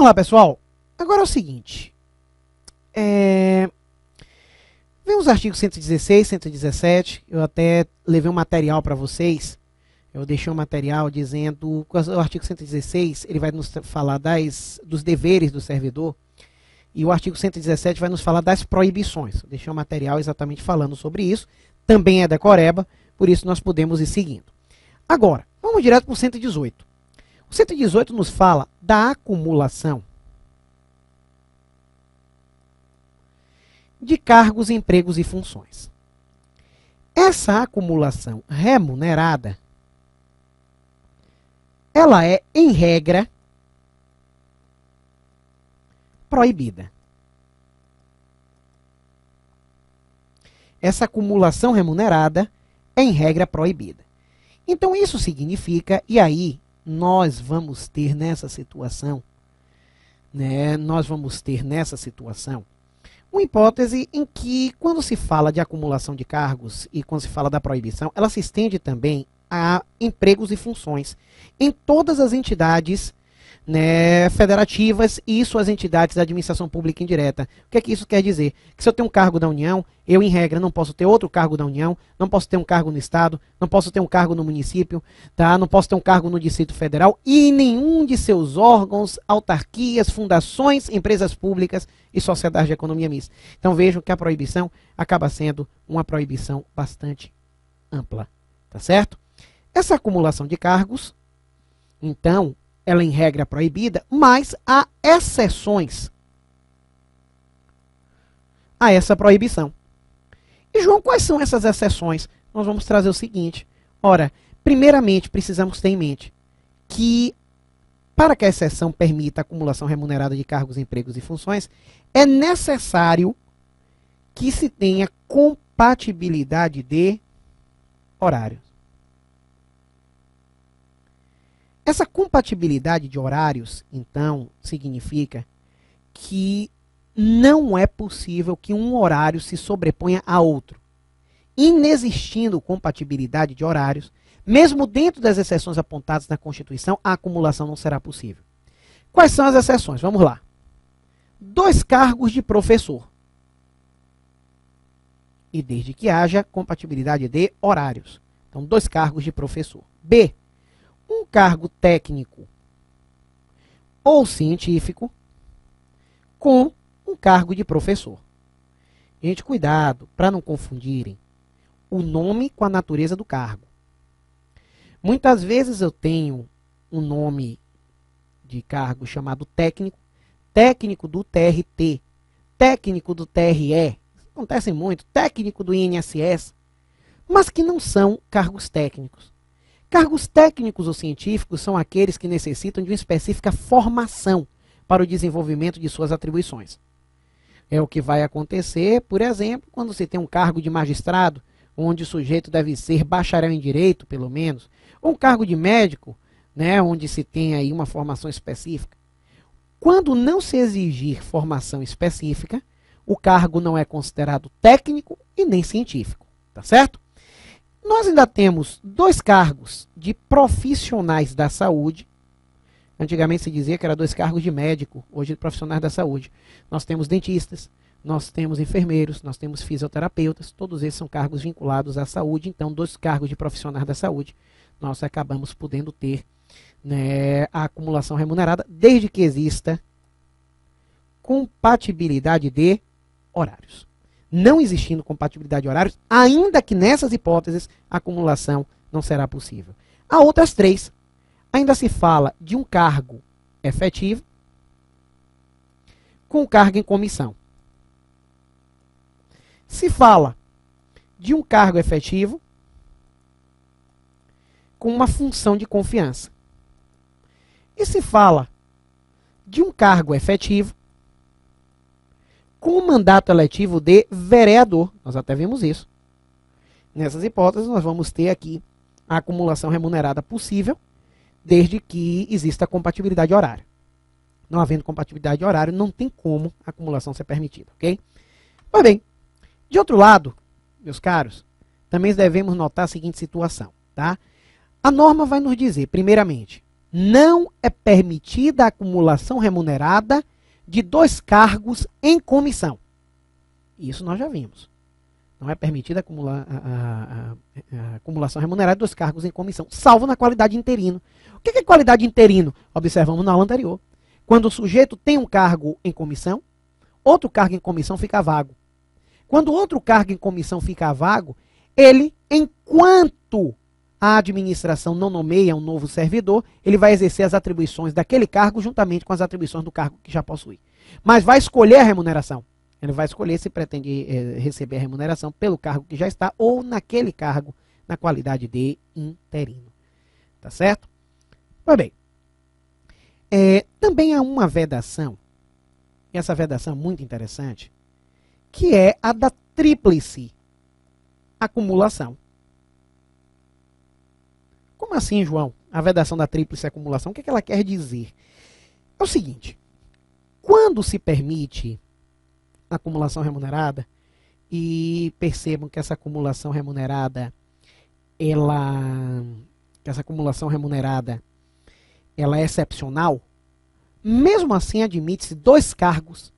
Vamos lá, pessoal. Agora é o seguinte. Vem os artigos 116, 117. Eu até levei um material para vocês. Eu deixei um material dizendo... O artigo 116, ele vai nos falar dos deveres do servidor. E o artigo 117 vai nos falar das proibições. Eu deixei um material exatamente falando sobre isso. Também é decoreba, por isso nós podemos ir seguindo. Agora, vamos direto para o 118. O 118 nos fala da acumulação de cargos, empregos e funções. Essa acumulação remunerada, ela é, em regra, proibida. Essa acumulação remunerada é, em regra, proibida. Então, isso significa, e aí nós vamos ter nessa situação, uma hipótese em que, quando se fala de acumulação de cargos e quando se fala da proibição, ela se estende também a empregos e funções em todas as entidades federativas e suas entidades da administração pública indireta. O que é que isso quer dizer? Que se eu tenho um cargo da União, eu, em regra, não posso ter outro cargo da União, não posso ter um cargo no Estado, não posso ter um cargo no município, tá? Não posso ter um cargo no Distrito Federal e em nenhum de seus órgãos, autarquias, fundações, empresas públicas e sociedades de economia mista. Então vejam que a proibição acaba sendo uma proibição bastante ampla, tá certo? Essa acumulação de cargos, então, ela em regra é proibida, mas há exceções a essa proibição. E, João, quais são essas exceções? Nós vamos trazer o seguinte. Ora, primeiramente, precisamos ter em mente que, para que a exceção permita a acumulação remunerada de cargos, empregos e funções, é necessário que se tenha compatibilidade de horários. Essa compatibilidade de horários, então, significa que não é possível que um horário se sobreponha a outro. Inexistindo compatibilidade de horários, mesmo dentro das exceções apontadas na Constituição, a acumulação não será possível. Quais são as exceções? Vamos lá. 2 cargos de professor. E desde que haja compatibilidade de horários. Então, 2 cargos de professor. B. Um cargo técnico ou científico com um cargo de professor. Gente, cuidado para não confundirem o nome com a natureza do cargo. Muitas vezes eu tenho um nome de cargo chamado técnico, técnico do TRT, técnico do TRE, acontece muito, técnico do INSS, mas que não são cargos técnicos. Cargos técnicos ou científicos são aqueles que necessitam de uma específica formação para o desenvolvimento de suas atribuições. É o que vai acontecer, por exemplo, quando se tem um cargo de magistrado, onde o sujeito deve ser bacharel em direito, pelo menos, ou um cargo de médico, onde se tem aí uma formação específica. Quando não se exigir formação específica, o cargo não é considerado técnico e nem científico, tá certo? Nós ainda temos 2 cargos de profissionais da saúde. Antigamente se dizia que eram 2 cargos de médico, hoje de profissionais da saúde. Nós temos dentistas, nós temos enfermeiros, nós temos fisioterapeutas, todos esses são cargos vinculados à saúde. Então, 2 cargos de profissionais da saúde, nós acabamos podendo ter a acumulação remunerada, desde que exista compatibilidade de horários. Não existindo compatibilidade de horários, ainda que nessas hipóteses a acumulação não será possível. Há outras 3. Ainda se fala de um cargo efetivo com cargo em comissão. Se fala de um cargo efetivo com uma função de confiança. E se fala de um cargo efetivo com o mandato eletivo de vereador. Nós até vimos isso. Nessas hipóteses, nós vamos ter aqui a acumulação remunerada possível, desde que exista compatibilidade de horário. Não havendo compatibilidade de horário, não tem como a acumulação ser permitida, ok? Pois bem, de outro lado, meus caros, também devemos notar a seguinte situação, tá? A norma vai nos dizer, primeiramente, Não é permitida a acumulação remunerada de 2 cargos em comissão. Isso nós já vimos. Não é permitida a acumulação remunerada de 2 cargos em comissão, salvo na qualidade de interino. O que é qualidade de interino? Observamos na aula anterior. Quando o sujeito tem um cargo em comissão, outro cargo em comissão fica vago. Quando outro cargo em comissão fica vago, ele, enquanto a administração não nomeia um novo servidor, ele vai exercer as atribuições daquele cargo juntamente com as atribuições do cargo que já possui. Mas vai escolher a remuneração. Ele vai escolher se pretende receber a remuneração pelo cargo que já está ou naquele cargo na qualidade de interino. Tá certo? Pois bem. Também há uma vedação, e essa vedação é muito interessante, que é a da tríplice acumulação. Como assim, João? A vedação da tríplice acumulação, o que ela quer dizer? É o seguinte, quando se permite a acumulação remunerada, e percebam que essa acumulação remunerada, ela é excepcional, mesmo assim admite-se 2 cargos,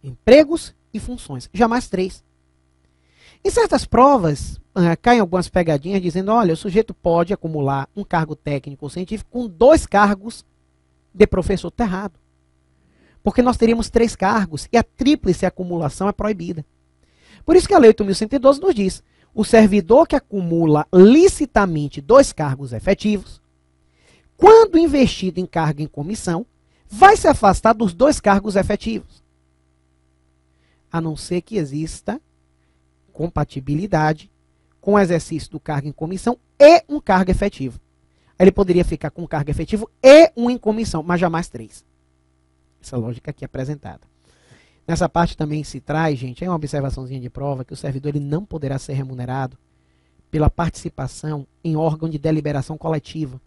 empregos e funções, jamais 3. Em certas provas, caem algumas pegadinhas dizendo, olha, o sujeito pode acumular um cargo técnico ou científico com 2 cargos de professor. Está errado. Porque nós teríamos 3 cargos e a tríplice acumulação é proibida. Por isso que a Lei 8.112 nos diz, o servidor que acumula licitamente 2 cargos efetivos, quando investido em cargo em comissão, vai se afastar dos 2 cargos efetivos. A não ser que exista compatibilidade com o exercício do cargo em comissão e um cargo efetivo. Ele poderia ficar com um cargo efetivo e um em comissão, mas jamais 3. Essa lógica aqui é apresentada. Nessa parte também se traz, gente, é uma observaçãozinha de prova, que o servidor ele não poderá ser remunerado pela participação em órgão de deliberação coletiva.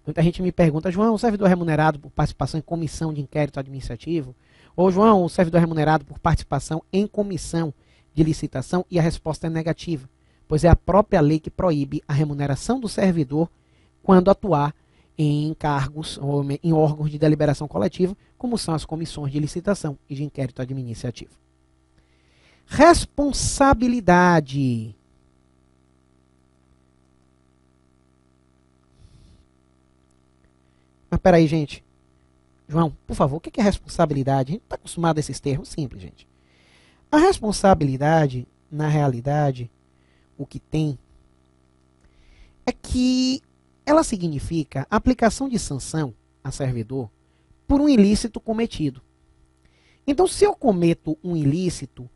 Muita gente me pergunta, João, o servidor é remunerado por participação em comissão de inquérito administrativo? Ou, João, o servidor é remunerado por participação em comissão de licitação? E a resposta é negativa, pois é a própria lei que proíbe a remuneração do servidor quando atuar em cargos ou em órgãos de deliberação coletiva, como são as comissões de licitação e de inquérito administrativo. Responsabilidade. Mas peraí, gente. João, por favor, o que é responsabilidade? A gente está acostumado a esses termos simples, gente. A responsabilidade, na realidade, o que tem é que ela significa a aplicação de sanção a servidor por um ilícito cometido. Então, se eu cometo um ilícito,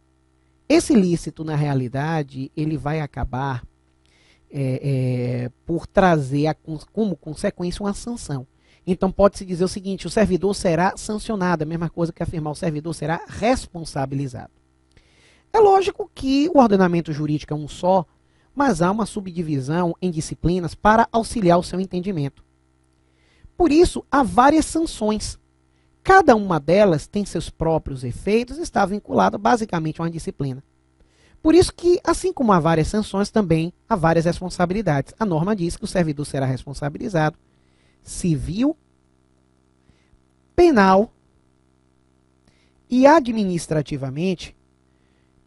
esse ilícito, na realidade, ele vai acabar por trazer como consequência uma sanção. Então, pode-se dizer o seguinte, o servidor será sancionado, a mesma coisa que afirmar o servidor será responsabilizado. É lógico que o ordenamento jurídico é um só, mas há uma subdivisão em disciplinas para auxiliar o seu entendimento. Por isso, há várias sanções. Cada uma delas tem seus próprios efeitos e está vinculada basicamente a uma disciplina. Por isso que, assim como há várias sanções, também há várias responsabilidades. A norma diz que o servidor será responsabilizado civil, penal e administrativamente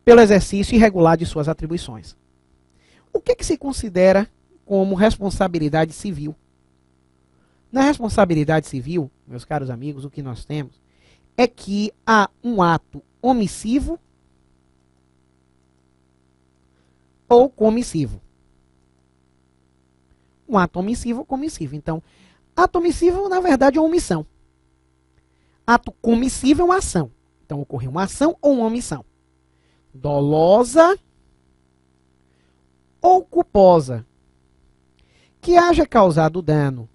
pelo exercício irregular de suas atribuições. O que se considera como responsabilidade civil? Na responsabilidade civil, meus caros amigos, o que nós temos é que há um ato omissivo ou comissivo. Um ato omissivo ou comissivo. Então, ato omissivo, na verdade, é uma omissão. Ato comissivo é uma ação. Então, ocorreu uma ação ou uma omissão. Dolosa ou culposa, que haja causado dano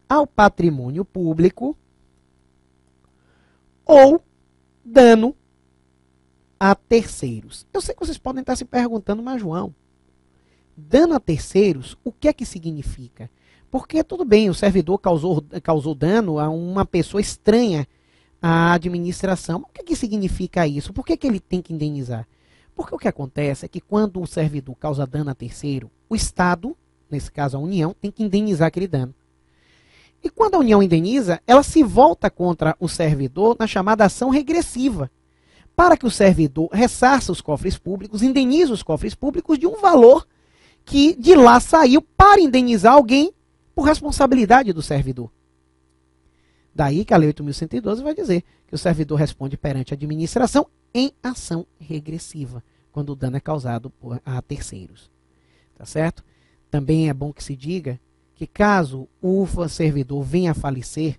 ao patrimônio público ou dano a terceiros. Eu sei que vocês podem estar se perguntando, mas João, dano a terceiros, o que é que significa? Porque tudo bem, o servidor causou dano a uma pessoa estranha à administração. Mas o que é que significa isso? Por que ele tem que indenizar? Porque o que acontece é que quando o servidor causa dano a terceiro, o Estado, nesse caso a União, tem que indenizar aquele dano. E quando a União indeniza, ela se volta contra o servidor na chamada ação regressiva, para que o servidor ressarça os cofres públicos, indenize os cofres públicos de um valor que de lá saiu para indenizar alguém por responsabilidade do servidor. Daí que a Lei 8.112 vai dizer que o servidor responde perante a administração em ação regressiva, quando o dano é causado a terceiros. Tá certo? Também é bom que se diga que caso o servidor venha a falecer,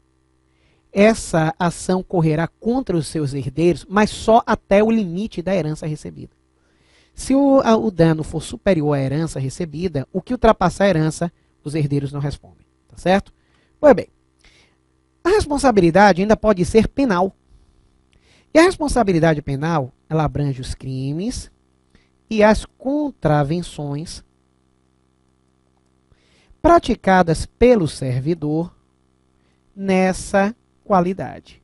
essa ação correrá contra os seus herdeiros, mas só até o limite da herança recebida. Se o dano for superior à herança recebida, o que ultrapassar a herança, os herdeiros não respondem. Tá certo? Pois bem, a responsabilidade ainda pode ser penal. E a responsabilidade penal, ela abrange os crimes e as contravenções praticadas pelo servidor nessa qualidade.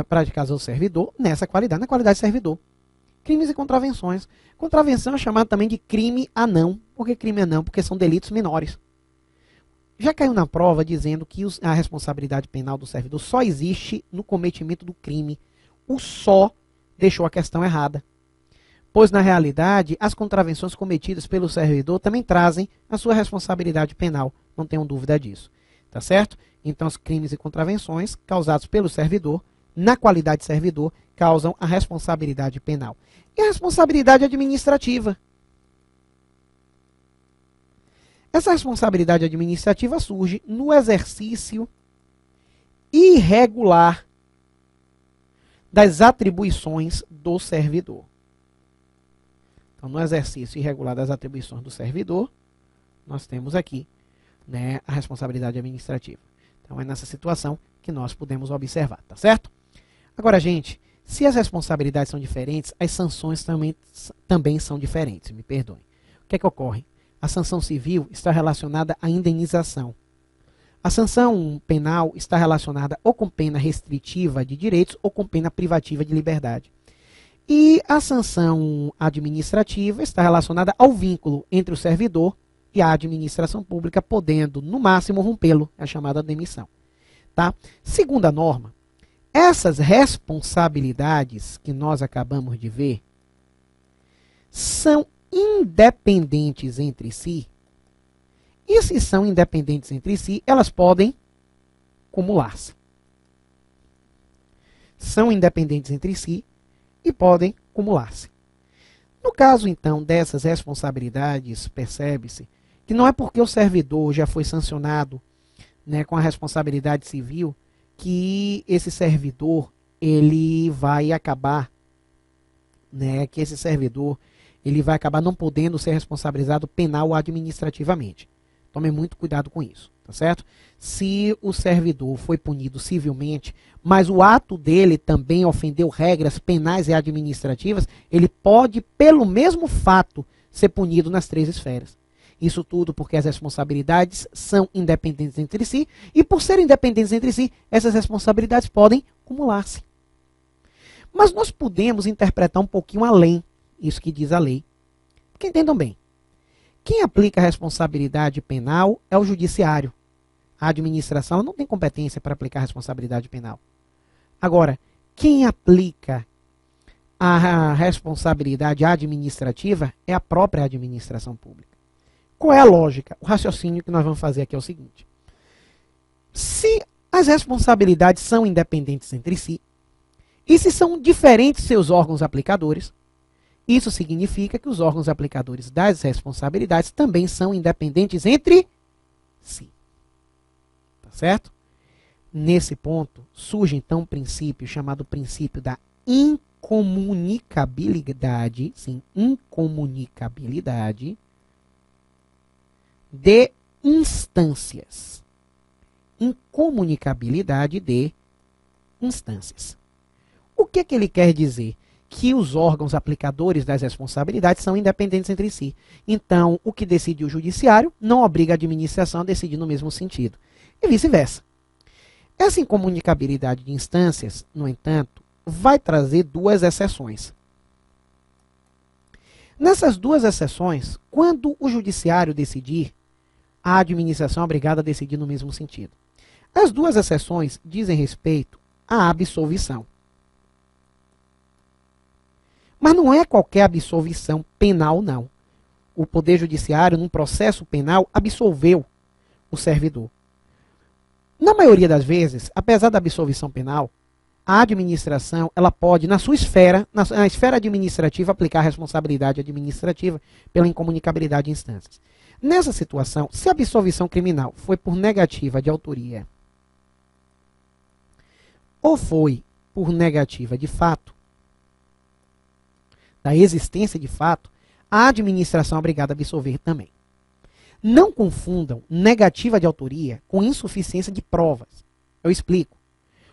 Praticadas pelo servidor nessa qualidade, na qualidade de servidor. Crimes e contravenções. Contravenção é chamada também de crime anão. Por que crime anão? Porque são delitos menores. Já caiu na prova dizendo que a responsabilidade penal do servidor só existe no cometimento do crime. O só deixou a questão errada. Pois, na realidade, as contravenções cometidas pelo servidor também trazem a sua responsabilidade penal. Não tenham dúvida disso. Tá certo? Então, os crimes e contravenções causados pelo servidor, na qualidade de servidor, causam a responsabilidade penal. E a responsabilidade administrativa? Essa responsabilidade administrativa surge no exercício irregular das atribuições do servidor. Então, no exercício irregular das atribuições do servidor, nós temos aqui, né, a responsabilidade administrativa. Então, é nessa situação que nós podemos observar, tá certo? Agora, gente, se as responsabilidades são diferentes, as sanções também são diferentes, me perdoem. O que é que ocorre? A sanção civil está relacionada à indenização. A sanção penal está relacionada ou com pena restritiva de direitos ou com pena privativa de liberdade. E a sanção administrativa está relacionada ao vínculo entre o servidor e a administração pública, podendo, no máximo, rompê-lo, é a chamada demissão. Tá? Segundo a norma, essas responsabilidades que nós acabamos de ver são independentes entre si. E se são independentes entre si, elas podem cumular-se. São independentes entre si e podem cumular-se. No caso, então, dessas responsabilidades, percebe-se que não é porque o servidor já foi sancionado, né, com a responsabilidade civil que esse servidor ele vai acabar, né, que esse servidor ele vai acabar não podendo ser responsabilizado penal ou administrativamente. Tome muito cuidado com isso, tá certo? Se o servidor foi punido civilmente, mas o ato dele também ofendeu regras penais e administrativas, ele pode, pelo mesmo fato, ser punido nas três esferas. Isso tudo porque as responsabilidades são independentes entre si, e por serem independentes entre si, essas responsabilidades podem acumular-se. Mas nós podemos interpretar um pouquinho além isso que diz a lei. Porque entendam bem, quem aplica a responsabilidade penal é o judiciário. A administração não tem competência para aplicar a responsabilidade penal. Agora, quem aplica a responsabilidade administrativa é a própria administração pública. Qual é a lógica? O raciocínio que nós vamos fazer aqui é o seguinte. Se as responsabilidades são independentes entre si, e se são diferentes seus órgãos aplicadores, isso significa que os órgãos aplicadores das responsabilidades também são independentes entre si. Tá certo? Nesse ponto, surge então um princípio chamado princípio da incomunicabilidade, sim, incomunicabilidade de instâncias. Incomunicabilidade de instâncias. O que ele quer dizer? Que os órgãos aplicadores das responsabilidades são independentes entre si. Então, o que decide o judiciário não obriga a administração a decidir no mesmo sentido. E vice-versa. Essa incomunicabilidade de instâncias, no entanto, vai trazer duas exceções. Nessas duas exceções, quando o judiciário decidir, a administração é obrigada a decidir no mesmo sentido. As duas exceções dizem respeito à absolvição. Mas não é qualquer absolvição penal, não. O Poder Judiciário, num processo penal, absolveu o servidor. Na maioria das vezes, apesar da absolvição penal, a administração ela pode, na sua esfera, na esfera administrativa, aplicar a responsabilidade administrativa pela incomunicabilidade de instâncias. Nessa situação, se a absolvição criminal foi por negativa de autoria ou foi por negativa de fato, da existência de fato, a administração é obrigada a absolver também. Não confundam negativa de autoria com insuficiência de provas. Eu explico.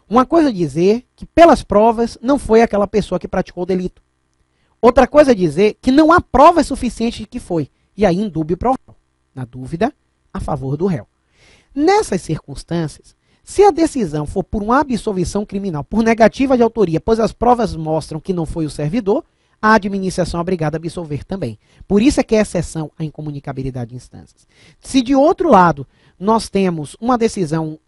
Uma coisa é dizer que pelas provas não foi aquela pessoa que praticou o delito. Outra coisa é dizer que não há provas suficientes de que foi. E aí indúbio pro réu. Na dúvida, a favor do réu. Nessas circunstâncias, se a decisão for por uma absolvição criminal, por negativa de autoria, pois as provas mostram que não foi o servidor, a administração é obrigada a absolver também. Por isso é que é exceção à incomunicabilidade de instâncias. Se de outro lado nós temos uma decisão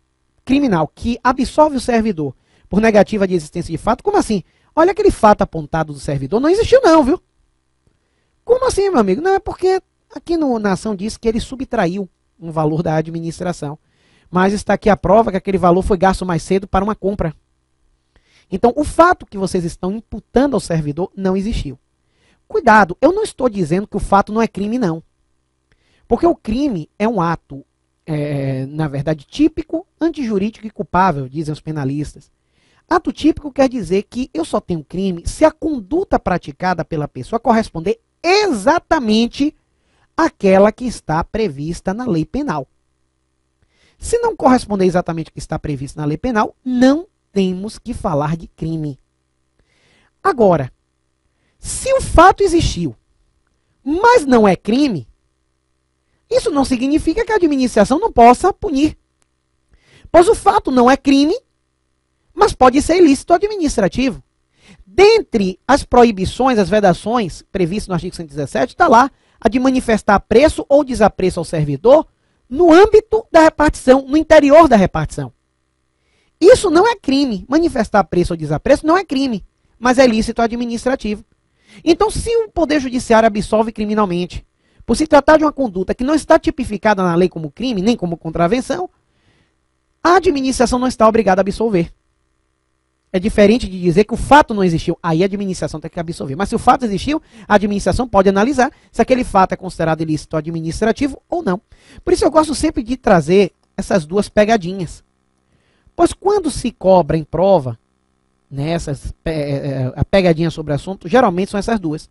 criminal que absolve o servidor por negativa de existência de fato, como assim? Olha aquele fato apontado do servidor, não existiu não, viu? Como assim, meu amigo? Não, é porque aqui na ação diz que ele subtraiu um valor da administração. Mas está aqui a prova que aquele valor foi gasto mais cedo para uma compra. Então, o fato que vocês estão imputando ao servidor não existiu. Cuidado, eu não estou dizendo que o fato não é crime, não. Porque o crime é um ato, na verdade, típico, antijurídico e culpável, dizem os penalistas. Ato típico quer dizer que eu só tenho crime se a conduta praticada pela pessoa corresponder exatamente àquela que está prevista na lei penal. Se não corresponder exatamente ao que está previsto na lei penal, não temos que falar de crime. Agora, se o fato existiu, mas não é crime, isso não significa que a administração não possa punir. Pois o fato não é crime, mas pode ser ilícito administrativo. Dentre as proibições, as vedações previstas no artigo 117, está lá a de manifestar apreço ou desapreço ao servidor no âmbito da repartição, no interior da repartição. Isso não é crime. Manifestar apreço ou desapreço não é crime, mas é ilícito administrativo. Então, se o Poder Judiciário absolve criminalmente, por se tratar de uma conduta que não está tipificada na lei como crime, nem como contravenção, a administração não está obrigada a absolver. É diferente de dizer que o fato não existiu. Aí a administração tem que absolver. Mas se o fato existiu, a administração pode analisar se aquele fato é considerado ilícito administrativo ou não. Por isso eu gosto sempre de trazer essas duas pegadinhas. Pois quando se cobra em prova, a pegadinha sobre o assunto, geralmente são essas duas.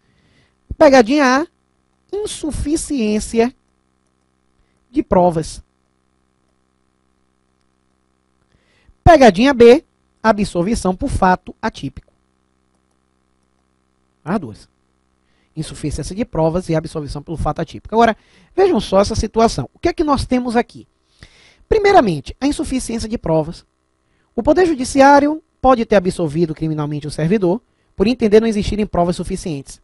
Pegadinha A, insuficiência de provas. Pegadinha B, absolvição por fato atípico. As duas. Insuficiência de provas e absolvição pelo fato atípico. Agora, vejam só essa situação. O que é que nós temos aqui? Primeiramente, a insuficiência de provas. O Poder Judiciário pode ter absolvido criminalmente o servidor por entender não existirem provas suficientes.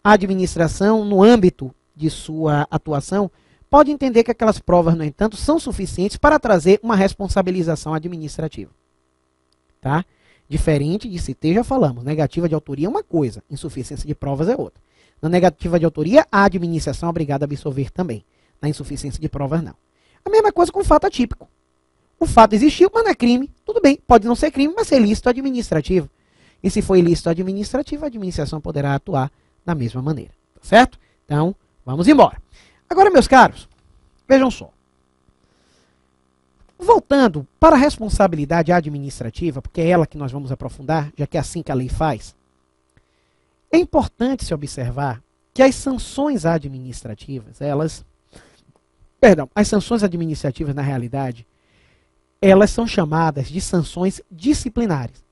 A administração, no âmbito de sua atuação, pode entender que aquelas provas, no entanto, são suficientes para trazer uma responsabilização administrativa. Tá? Diferente de se já falamos, negativa de autoria é uma coisa, insuficiência de provas é outra. Na negativa de autoria, a administração é obrigada a absolver também. Na insuficiência de provas, não. A mesma coisa com o fato atípico. O fato existiu, mas não é crime. Tudo bem, pode não ser crime, mas ser ilícito administrativo. E se for ilícito administrativo, a administração poderá atuar da mesma maneira. Tá certo? Então, vamos embora. Agora, meus caros, vejam só. Voltando para a responsabilidade administrativa, porque é ela que nós vamos aprofundar, já que é assim que a lei faz, é importante se observar que as sanções administrativas, as sanções administrativas, na realidade, elas são chamadas de sanções disciplinares.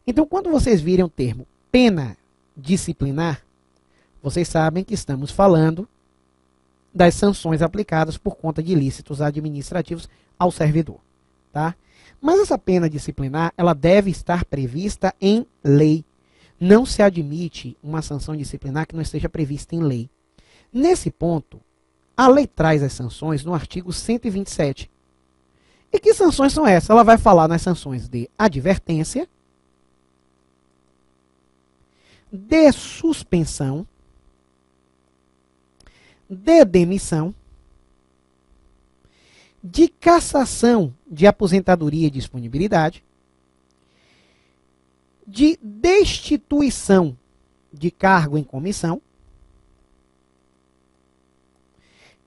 Então, quando vocês virem o termo pena disciplinar, vocês sabem que estamos falando das sanções aplicadas por conta de ilícitos administrativos ao servidor. Tá? Mas essa pena disciplinar, ela deve estar prevista em lei. não se admite uma sanção disciplinar que não esteja prevista em lei. Nesse ponto, a lei traz as sanções no artigo 127. E que sanções são essas? Ela vai falar nas sanções de advertência, de suspensão, de demissão, de cassação de aposentadoria e disponibilidade, de destituição de cargo em comissão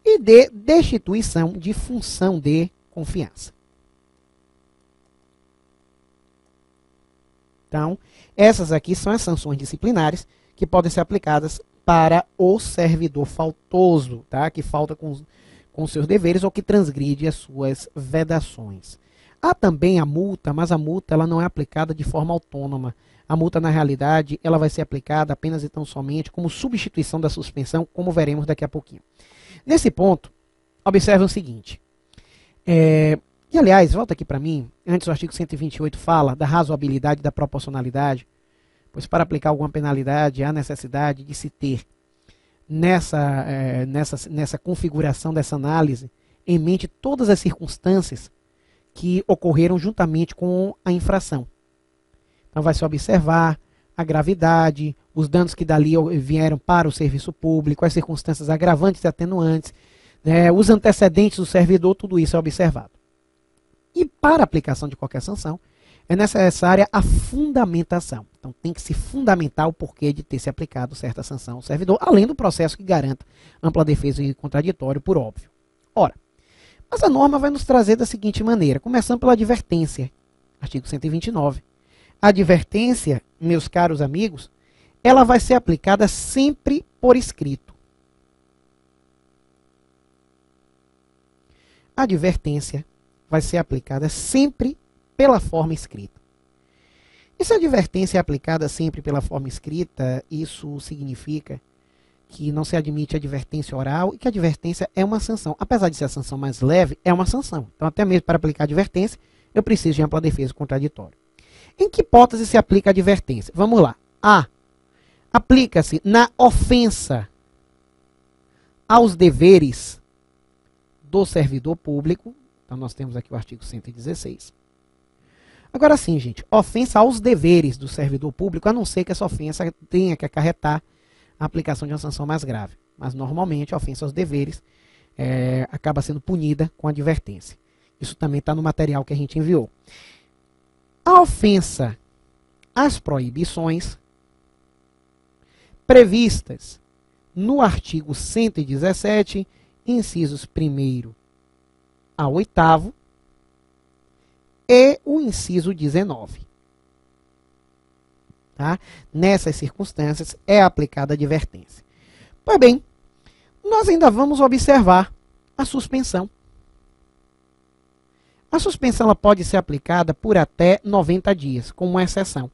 e de destituição de função de confiança. Então, essas aqui são as sanções disciplinares que podem ser aplicadas para o servidor faltoso, tá? Que falta com seus deveres ou que transgride as suas vedações. Há também a multa, mas a multa ela não é aplicada de forma autônoma. A multa, na realidade, ela vai ser aplicada apenas e tão somente como substituição da suspensão, como veremos daqui a pouquinho. Nesse ponto, observe o seguinte. E, aliás, volta aqui para mim. Antes, o artigo 128 fala da razoabilidade e da proporcionalidade, pois para aplicar alguma penalidade, há necessidade de se ter nessa configuração dessa análise em mente todas as circunstâncias que ocorreram juntamente com a infração. Então vai se observar a gravidade, os danos que dali vieram para o serviço público, as circunstâncias agravantes e atenuantes, os antecedentes do servidor, tudo isso é observado. E para a aplicação de qualquer sanção, é necessária a fundamentação. Então tem que se fundamentar o porquê de ter se aplicado certa sanção ao servidor, além do processo que garanta ampla defesa e contraditório, por óbvio. Ora, mas a norma vai nos trazer da seguinte maneira, começando pela advertência, artigo 129. A advertência, meus caros amigos, ela vai ser aplicada sempre por escrito. A advertência vai ser aplicada sempre pela forma escrita. E se a advertência é aplicada sempre pela forma escrita, isso significa que não se admite advertência oral e que a advertência é uma sanção. Apesar de ser a sanção mais leve, é uma sanção. Então, até mesmo para aplicar a advertência, eu preciso de ampla defesa contraditória. Em que hipótese se aplica a advertência? Vamos lá. A. Aplica-se na ofensa aos deveres do servidor público. Então, nós temos aqui o artigo 116. Agora sim, gente, ofensa aos deveres do servidor público, a não ser que essa ofensa tenha que acarretar a aplicação de uma sanção mais grave. Mas, normalmente, a ofensa aos deveres acaba sendo punida com advertência. Isso também está no material que a gente enviou. A ofensa às proibições previstas no artigo 117, incisos 1º ao 8º, e o inciso 19. Tá? Nessas circunstâncias é aplicada a advertência. Pois bem, nós ainda vamos observar a suspensão. A suspensão ela pode ser aplicada por até 90 dias, com uma exceção.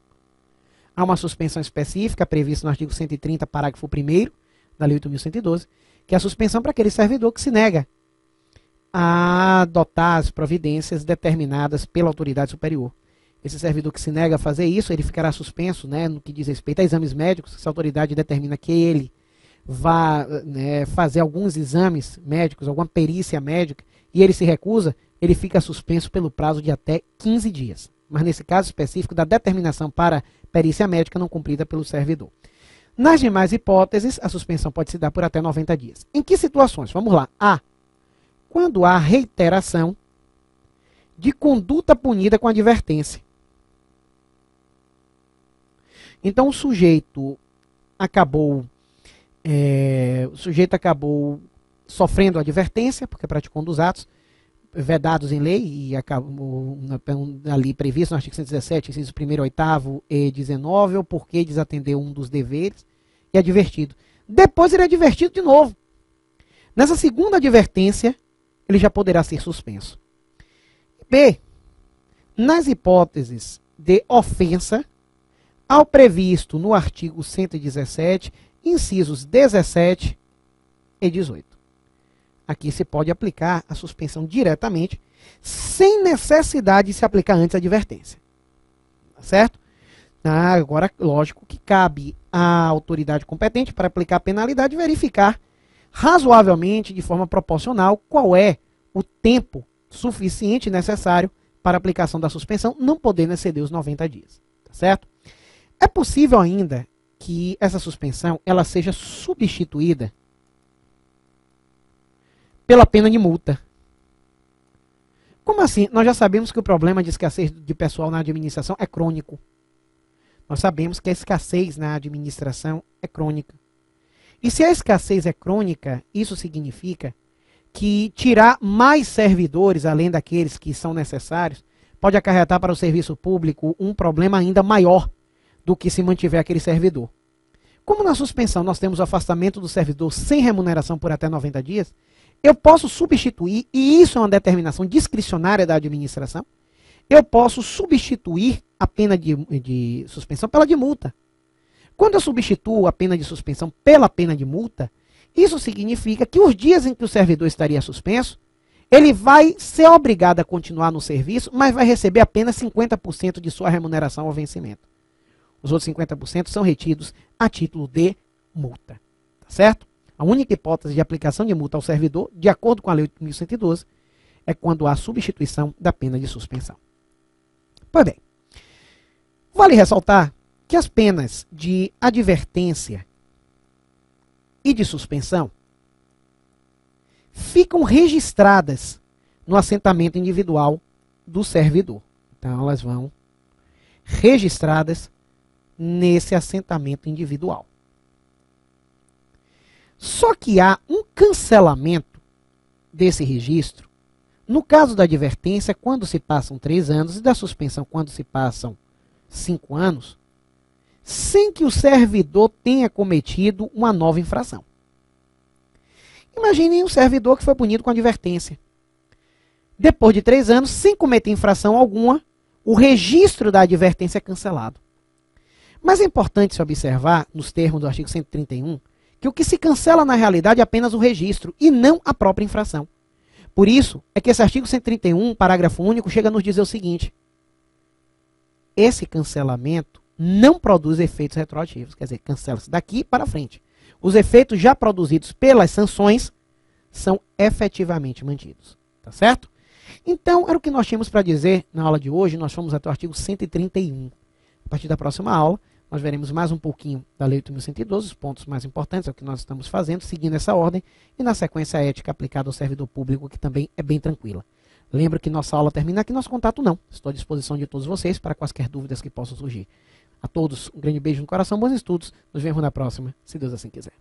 Há uma suspensão específica prevista no artigo 130, parágrafo 1º da Lei 8.112, que é a suspensão para aquele servidor que se nega a adotar as providências determinadas pela autoridade superior. Esse servidor que se nega a fazer isso, ele ficará suspenso, no que diz respeito a exames médicos, se a autoridade determina que ele vá fazer alguns exames médicos, alguma perícia médica, e ele se recusa, ele fica suspenso pelo prazo de até 15 dias. Mas nesse caso específico da determinação para perícia médica não cumprida pelo servidor. Nas demais hipóteses, a suspensão pode se dar por até 90 dias. Em que situações? Vamos lá. A. Quando há reiteração de conduta punida com advertência. Então o sujeito acabou sofrendo advertência, porque praticou um dos atos vedados em lei e acabou ali previsto no artigo 117, inciso 1º, 8º e 19, ou porque desatendeu um dos deveres e advertido. Depois ele é advertido de novo. Nessa segunda advertência, ele já poderá ser suspenso. B. Nas hipóteses de ofensa ao previsto no artigo 117, incisos 17 e 18. Aqui se pode aplicar a suspensão diretamente, sem necessidade de se aplicar antes a advertência. Certo? Agora, lógico que cabe à autoridade competente para aplicar a penalidade verificar razoavelmente, de forma proporcional, qual é o tempo suficiente necessário para a aplicação da suspensão, não podendo exceder os 90 dias. Tá certo? É possível ainda que essa suspensão ela seja substituída pela pena de multa. Como assim? Nós já sabemos que o problema de escassez de pessoal na administração é crônico. Nós sabemos que a escassez na administração é crônica. E se a escassez é crônica, isso significa que tirar mais servidores, além daqueles que são necessários, pode acarretar para o serviço público um problema ainda maior do que se mantiver aquele servidor. Como na suspensão nós temos o afastamento do servidor sem remuneração por até 90 dias, eu posso substituir, e isso é uma determinação discricionária da administração, eu posso substituir a pena de suspensão pela de multa. Quando eu substituo a pena de suspensão pela pena de multa, isso significa que os dias em que o servidor estaria suspenso, ele vai ser obrigado a continuar no serviço, mas vai receber apenas 50% de sua remuneração ao vencimento. Os outros 50% são retidos a título de multa. Tá certo? A única hipótese de aplicação de multa ao servidor, de acordo com a Lei 8.112, é quando há substituição da pena de suspensão. Pois bem, vale ressaltar que as penas de advertência e de suspensão ficam registradas no assentamento individual do servidor. Então, elas vão registradas nesse assentamento individual. Só que há um cancelamento desse registro no caso da advertência, quando se passam 3 anos, e da suspensão, quando se passam 5 anos, sem que o servidor tenha cometido uma nova infração. Imaginem um servidor que foi punido com advertência. Depois de 3 anos, sem cometer infração alguma, o registro da advertência é cancelado. Mas é importante se observar, nos termos do artigo 131, que o que se cancela na realidade é apenas o registro e não a própria infração. Por isso, é que esse artigo 131, parágrafo único, chega a nos dizer o seguinte: esse cancelamento não produz efeitos retroativos, quer dizer, cancela-se daqui para frente. Os efeitos já produzidos pelas sanções são efetivamente mantidos. Tá certo? Então, era o que nós tínhamos para dizer na aula de hoje. Nós fomos até o artigo 131. A partir da próxima aula, nós veremos mais um pouquinho da Lei 8.112, os pontos mais importantes, é o que nós estamos fazendo, seguindo essa ordem, e na sequência a ética aplicada ao servidor público, que também é bem tranquila. Lembra que nossa aula termina aqui, nosso contato não. Estou à disposição de todos vocês para quaisquer dúvidas que possam surgir. A todos, um grande beijo no coração, bons estudos, nos vemos na próxima, se Deus assim quiser.